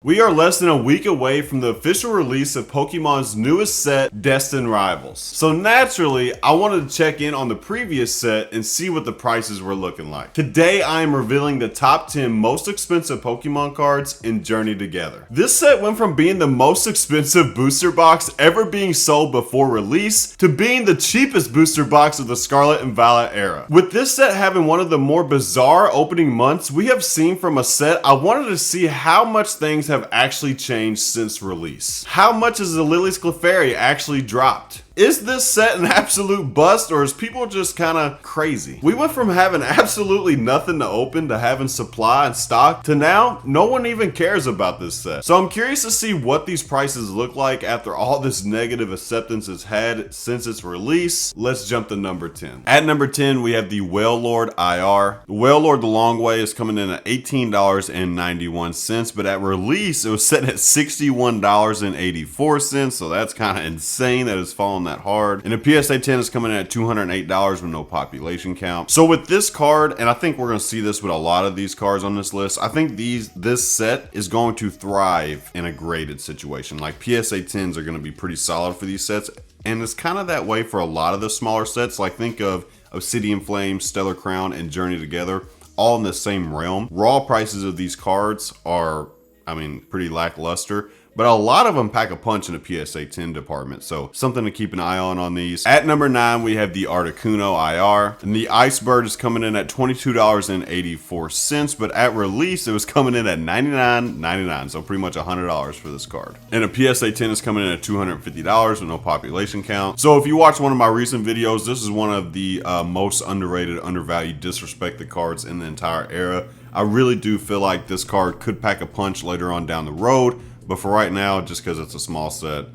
We are less than a week away from the official release of Pokemon's newest set, Destined Rivals. So naturally, I wanted to check in on the previous set and see what the prices were looking like. Today, I am revealing the top 10 most expensive Pokemon cards in Journey Together. This set went from being the most expensive booster box ever being sold before release to being the cheapest booster box of the Scarlet and Violet era. With this set having one of the more bizarre opening months we have seen from a set, I wanted to see how much things have actually changed since release. How much has the Lily's Clefairy actually dropped? Is this set an absolute bust, or is people just kind of crazy? We went from having absolutely nothing to open to having supply and stock to now no one even cares about this set. So I'm curious to see what these prices look like after all this negative acceptance it's had since its release. Let's jump to number 10. At number 10, we have the Whalelord IR. The Whalelord the long way is coming in at $18.91, but at release it was set at $61.84, so that's kind of insane that it's fallen that hard. And the PSA 10 is coming in at $208 with no population count. So with this card, and I think we're going to see this with a lot of these cards on this list, I think this set is going to thrive in a graded situation. Like PSA 10s are going to be pretty solid for these sets, and it's kind of that way for a lot of the smaller sets. Like think of Obsidian Flame, Stellar Crown, and Journey Together, all in the same realm. Raw prices of these cards are, I mean, pretty lackluster, but a lot of them pack a punch in the PSA 10 department, so something to keep an eye on these. At number 9, we have the Articuno IR, and the Icebird is coming in at $22.84, but at release, it was coming in at $99.99, so pretty much $100 for this card. And a PSA 10 is coming in at $250 with no population count. So if you watch one of my recent videos, this is one of the most underrated, undervalued, disrespected cards in the entire era. I really do feel like this card could pack a punch later on down the road, but for right now, just because it's a small set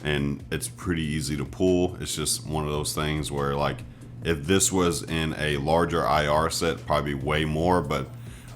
and it's pretty easy to pull, it's just one of those things where, like, if this was in a larger IR set, probably way more. But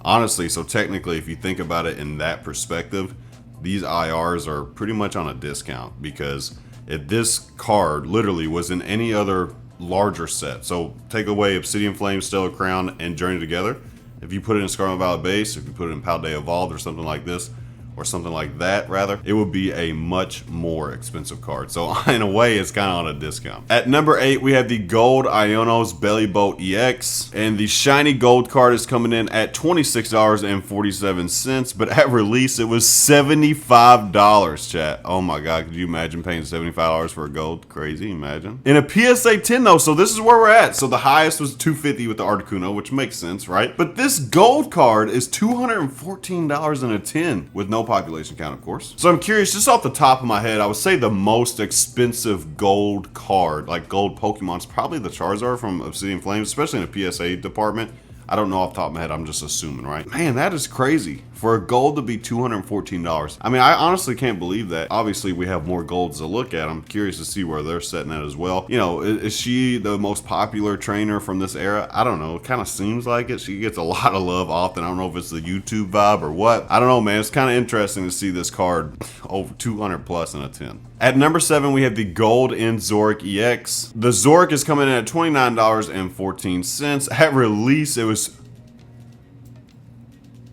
honestly, so technically, if you think about it in that perspective, these IRs are pretty much on a discount, because if this card literally was in any other larger set, so take away Obsidian Flame, Stellar Crown, and Journey Together, if you put it in Scarlet Violet base, if you put it in Paldea Evolved or something like this, or something like that rather, it would be a much more expensive card. So in a way, it's kind of on a discount. At number 8, we have the Gold Iono's Belly Boat EX, and the shiny gold card is coming in at $26.47, but at release it was $75, chat. Oh my god, could you imagine paying $75 for a gold? Crazy, imagine. In a PSA 10 though, so this is where we're at. So the highest was $250 with the Articuno, which makes sense, right? But this gold card is $214 in a 10 with no population count, of course. So I'm curious, just off the top of my head, I would say the most expensive gold card, like gold Pokemon, is probably the Charizard from Obsidian Flames, especially in the PSA department. I don't know off the top of my head, I'm just assuming, right? Man, that is crazy. For a gold to be $214. I mean, I honestly can't believe that. Obviously, we have more golds to look at. I'm curious to see where they're setting at as well. You know, is she the most popular trainer from this era? I don't know. It kind of seems like it. She gets a lot of love often. I don't know if it's the YouTube vibe or what. I don't know, man. It's kind of interesting to see this card over 200 plus in a 10. At number 7, we have the Gold Enzoric EX. The Zoric is coming in at $29.14. At release, it was...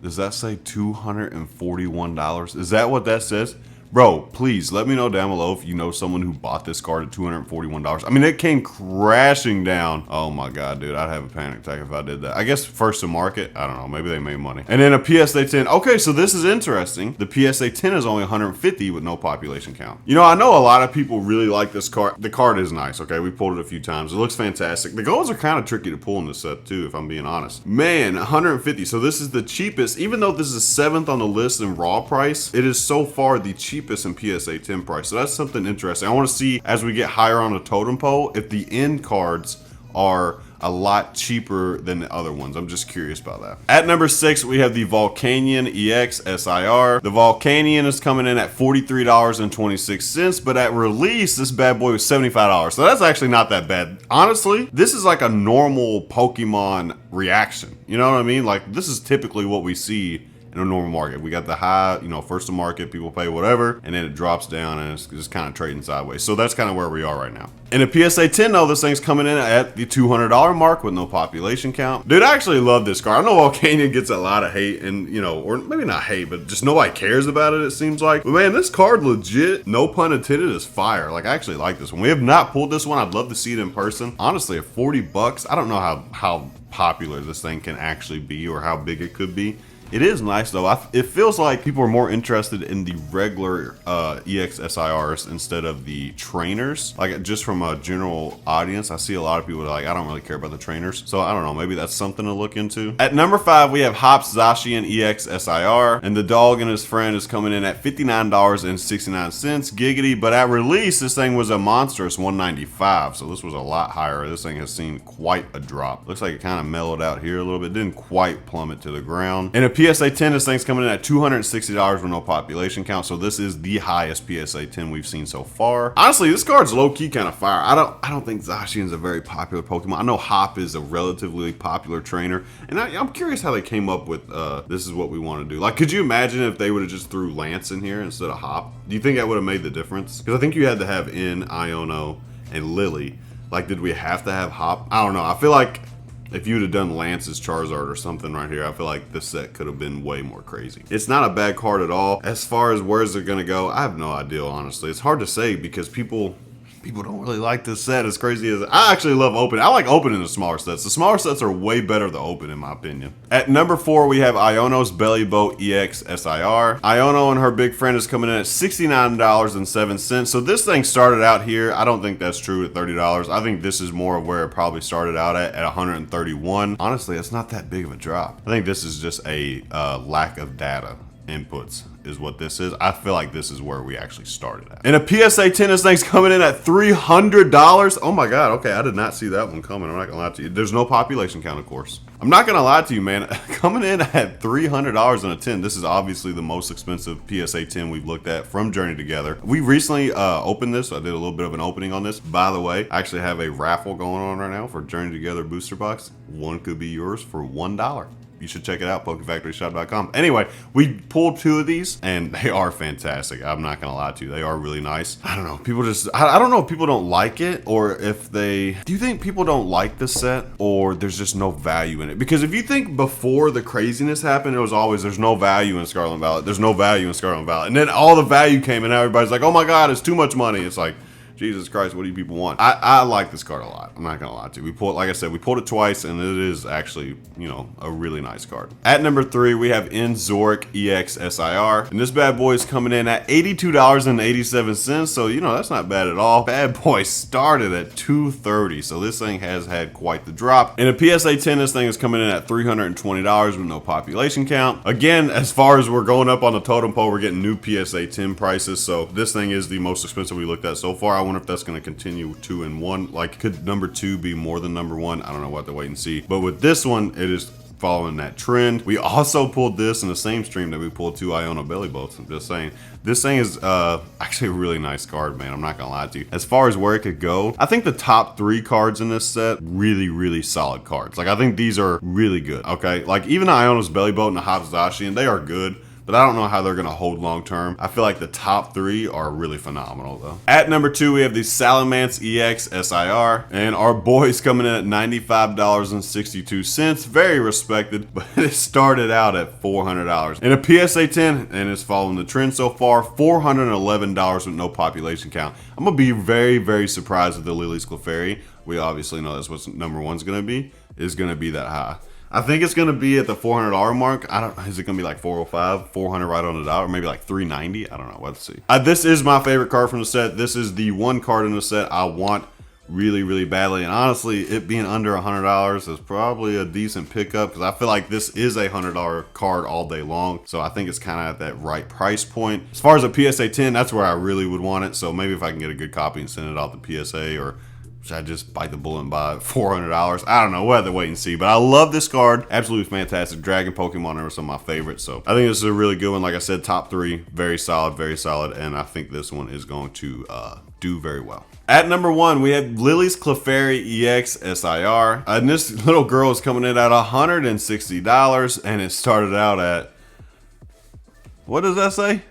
Does that say $241? Is that what that says? Bro, please let me know down below if you know someone who bought this card at $241. I mean, it came crashing down. Oh my god, dude, I'd have a panic attack if I did that. I guess first to market, I don't know, maybe they made money. And then a PSA 10. Okay, so this is interesting. The PSA 10 is only $150 with no population count. You know, I know a lot of people really like this card. The card is nice, okay? We pulled it a few times. It looks fantastic. The golds are kind of tricky to pull in this set too, if I'm being honest. Man, $150. So this is the cheapest. Even though this is 7th on the list in raw price, it is so far the cheapest in PSA 10 price. So that's something interesting. I want to see as we get higher on the totem pole if the end cards are a lot cheaper than the other ones. I'm just curious about that. At number 6, we have the Volcanian EX SIR. The Volcanian is coming in at $43.26, but at release, this bad boy was $75. So that's actually not that bad. Honestly, this is like a normal Pokemon reaction. You know what I mean? Like, this is typically what we see in a normal market. We got the high, you know, first to market, people pay whatever, and then it drops down and it's just kind of trading sideways. So that's kind of where we are right now. In a PSA 10 though, this thing's coming in at the $200 mark with no population count. Dude, I actually love this card. I know Volcanion gets a lot of hate and, you know, or maybe not hate, but just nobody cares about it seems like. But man, this card legit, no pun intended, is fire. Like, I actually like this one. We have not pulled this one. I'd love to see it in person. Honestly, at 40 bucks, I don't know how popular this thing can actually be or how big it could be. It is nice though. It feels like people are more interested in the regular EX SIRs instead of the trainers. Like, just from a general audience, I see a lot of people like, I don't really care about the trainers. So I don't know, maybe that's something to look into. At number 5, we have Hop's Zashian EX SIR, and the dog and his friend is coming in at $59.69. Giggity, but at release, this thing was a monstrous $195. So this was a lot higher. This thing has seen quite a drop. Looks like it kind of mellowed out here a little bit. Didn't quite plummet to the ground. And a PSA 10, this thing's coming in at $260 with no population count, so this is the highest PSA 10 we've seen so far. Honestly, this card's low-key kind of fire. I don't think Zashian's a very popular Pokemon. I know Hop is a relatively popular trainer, and I'm curious how they came up with this is what we want to do. Like, could you imagine if they would have just threw Lance in here instead of Hop? Do you think that would have made the difference? Because I think you had to have in Iono and Lily. Like, did we have to have Hop? I don't know. I feel like if you'd have done Lance's Charizard or something right here, I feel like this set could have been way more crazy. It's not a bad card at all. As far as where's it gonna go, I have no idea, honestly. It's hard to say because people don't really like this set as crazy as I actually love opening. I like opening the smaller sets. The smaller sets are way better to open in my opinion. At number 4, we have Iono's Belly Boat EX SIR. Iono and her big friend is coming in at $69.07. So this thing started out here. I don't think that's true at $30. I think this is more of where it probably started out at $131. Honestly, it's not that big of a drop. I think this is just a lack of data inputs is what this is. I feel like this is where we actually started at. In a PSA 10, this thing's coming in at $300. Oh my God, okay, I did not see that one coming. I'm not gonna lie to you. There's no population count, of course. I'm not gonna lie to you, man. Coming in at $300 in a 10, this is obviously the most expensive PSA 10 we've looked at from Journey Together. We recently opened this. I did a little bit of an opening on this. By the way, I actually have a raffle going on right now for Journey Together booster box. One could be yours for $1. You should check it out, PokeFactoryShop.com. Anyway, we pulled 2 of these, and they are fantastic. I'm not gonna lie to you, they are really nice. I don't know, people just, I don't know if people don't like it, or if they, do you think people don't like the set, or there's just no value in it? Because if you think before the craziness happened, it was always, there's no value in Scarlet and Violet, there's no value in Scarlet and Violet, and then all the value came, and everybody's like, oh my God, it's too much money. It's like, Jesus Christ, what do you people want? I like this card a lot. I'm not gonna lie to you. We pulled, like I said, we pulled it twice, and it is actually, you know, a really nice card. At number 3, we have Enzoric EX SIR, and this bad boy is coming in at $82.87. So, you know, that's not bad at all. Bad boy started at $230, so this thing has had quite the drop. In a PSA 10, this thing is coming in at $320 with no population count. Again, as far as we're going up on the totem pole, we're getting new PSA 10 prices. So this thing is the most expensive we looked at so far. I wonder if that's going to continue 2 and 1. Like, could number 2 be more than number 1? I don't know, what to wait and see. But with this one, it is following that trend. We also pulled this in the same stream that we pulled 2 Iono belly boats. I'm just saying, this thing is actually a really nice card, man. I'm not gonna lie to you. As far as where it could go, I think the top 3 cards in this set, really solid cards. Like, I think these are really good, okay? Like, even Iono's belly boat and the Hop Zashian, they are good, but I don't know how they're gonna hold long term. I feel like the top 3 are really phenomenal though. At number 2, we have the Salamance EX SIR, and our boy's coming in at $95.62. Very respected, but it started out at $400. In a PSA 10, and it's following the trend so far, $411 with no population count. I'm gonna be very surprised with the Lily's Clefairy. We obviously know that's what number 1's gonna be, is gonna be that high. I think it's gonna be at the $400 mark. Is it gonna be like 405, 400 right on the dot, or maybe like 390? I don't know, let's see. This is my favorite card from the set. This is the one card in the set I want really badly, and honestly, it being under $100 is probably a decent pickup, because I feel like this is a $100 card all day long, so I think it's kind of at that right price point. As far as a PSA 10, that's where I really would want it, so maybe if I can get a good copy and send it out to PSA, or should I just bite the bullet and buy $400? I don't know, we'll have to wait and see. But I love this card, absolutely fantastic. Dragon Pokemon are some of my favorites, so I think this is a really good one. Like I said, top 3, very solid, and I think this one is going to do very well. At number 1, we have Lily's Clefairy EX SIR, and this little girl is coming in at $160, and it started out at What does that say?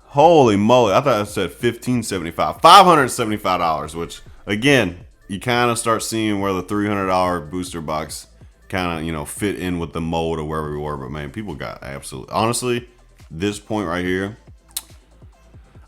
Holy moly, I thought it said $1,575. $575, which again, you kind of start seeing where the $300 booster box kind of, you know, fit in with the mold of where we were. But man, people got absolutely, honestly, this point right here,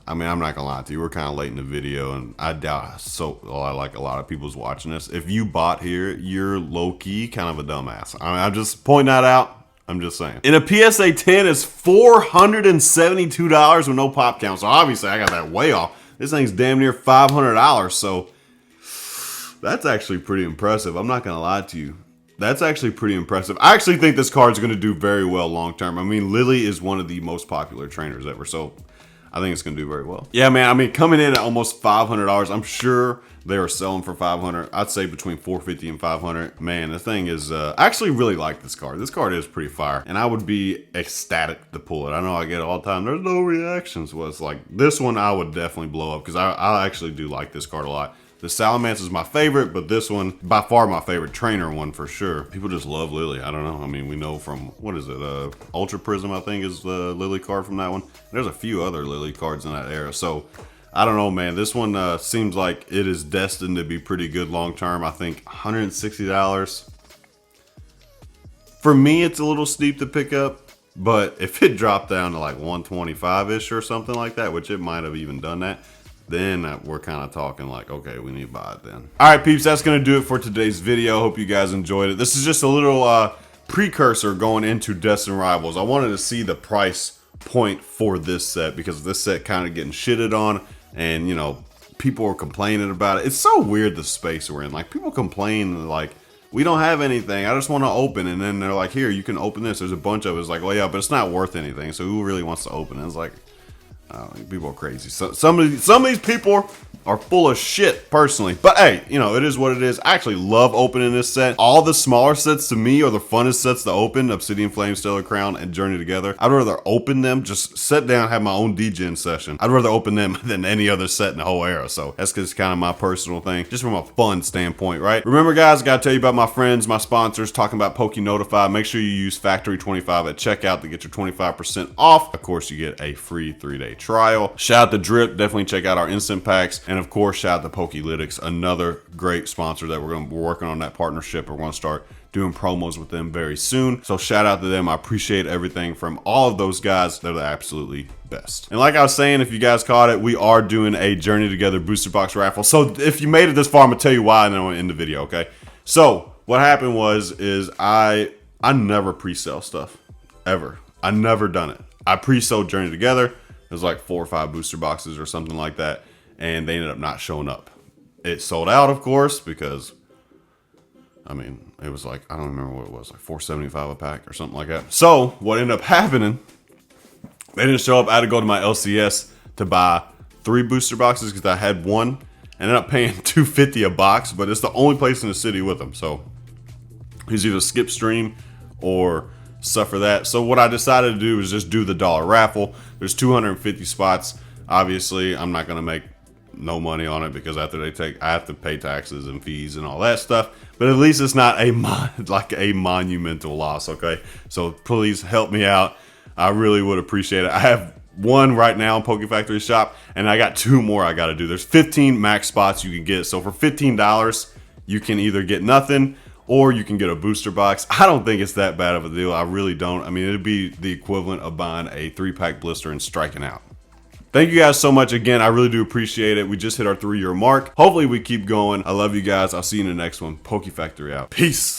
I mean, I'm not gonna lie to you, we're kind of late in the video, and I doubt like a lot of people's watching this. If you bought here, you're low-key kind of a dumbass. I mean, I'm just pointing that out. I'm just saying. And a PSA 10 is $472 with no pop count. So obviously I got that way off. This thing's damn near $500. So that's actually pretty impressive. I'm not gonna lie to you. That's actually pretty impressive. I actually think this card's gonna do very well long term. I mean, Lily is one of the most popular trainers ever. So I think it's gonna do very well. Yeah, man, I mean, coming in at almost $500, I'm sure they were selling for $500. I'd say between $450 and $500. Man, the thing is, I actually really like this card. This card is pretty fire, and I would be ecstatic to pull it. I know I get it all the time. There's no reactions. Well, it's like this one I would definitely blow up because I actually do like this card a lot. The Salamance is my favorite, but this one, by far my favorite trainer one for sure. People just love Lily. I don't know. I mean, we know from, what is it? Ultra Prism, I think, is the Lily card from that one. There's a few other Lily cards in that era. So, I don't know, man. This one seems like it is destined to be pretty good long term. I think $160. For me, it's a little steep to pick up. But if it dropped down to like 125-ish or something like that, which it might have even done that, then we're kind of talking like, okay, we need to buy it then. All right, peeps, that's going to do it for today's video. Hope you guys enjoyed it. This is just a little precursor going into Destined Rivals. I wanted to see the price point for this set because this set kind of getting shitted on, and, you know, people are complaining about it. It's so weird, the space we're in. Like, people complain like, we don't have anything, I just want to open, and then they're like, here, you can open this. There's a bunch of it. It's like, well, yeah, but it's not worth anything, so who really wants to open it? It's like, people are crazy. So some of these people are full of shit, personally. But hey, you know, it is what it is. I actually love opening this set. All the smaller sets to me are the funnest sets to open. Obsidian Flame, Stellar Crown, and Journey Together. I'd rather open them, just sit down, have my own DGen session. I'd rather open them than any other set in the whole era. So that's just kind of my personal thing, just from a fun standpoint, right? Remember, guys, I gotta tell you about my friends, my sponsors, talking about PokeNotify. Make sure you use Factory25 at checkout to get your 25% off. Of course, you get a free 3-day trial. Shout out to Drip. Definitely check out our instant packs. And of course, shout out to Pokelytics, another great sponsor that we're working on that partnership. We're going to start doing promos with them very soon. So shout out to them. I appreciate everything from all of those guys. They're the absolutely best. And like I was saying, if you guys caught it, we are doing a Journey Together booster box raffle. So if you made it this far, I'm gonna tell you why, and then I'm gonna end the video, okay? So what happened is I never pre-sell stuff, ever. I never done it. I pre-sold Journey Together. It was like 4 or 5 booster boxes or something like that, and they ended up not showing up. It sold out, of course, because, I mean, it was like, I don't remember what it was, like $4.75 a pack or something like that. So what ended up happening, they didn't show up. I had to go to my LCS to buy 3 booster boxes because I had one. I ended up paying $2.50 a box, but it's the only place in the city with them. So he's either skip stream or suffer that. So what I decided to do is just do the dollar raffle. There's 250 spots. Obviously, I'm not gonna make no money on it because after they take, I have to pay taxes and fees and all that stuff. But at least it's not a monumental loss. Okay, so please help me out. I really would appreciate it. I have one right now in Poke Factory shop, and I got 2 more I got to do. There's 15 max spots you can get. So for $15, you can either get nothing, or you can get a booster box. I don't think it's that bad of a deal. I really don't. I mean, it'd be the equivalent of buying a 3-pack blister and striking out. Thank you guys so much again. I really do appreciate it. We just hit our 3-year mark. Hopefully we keep going. I love you guys. I'll see you in the next one. Poke Factory out. Peace.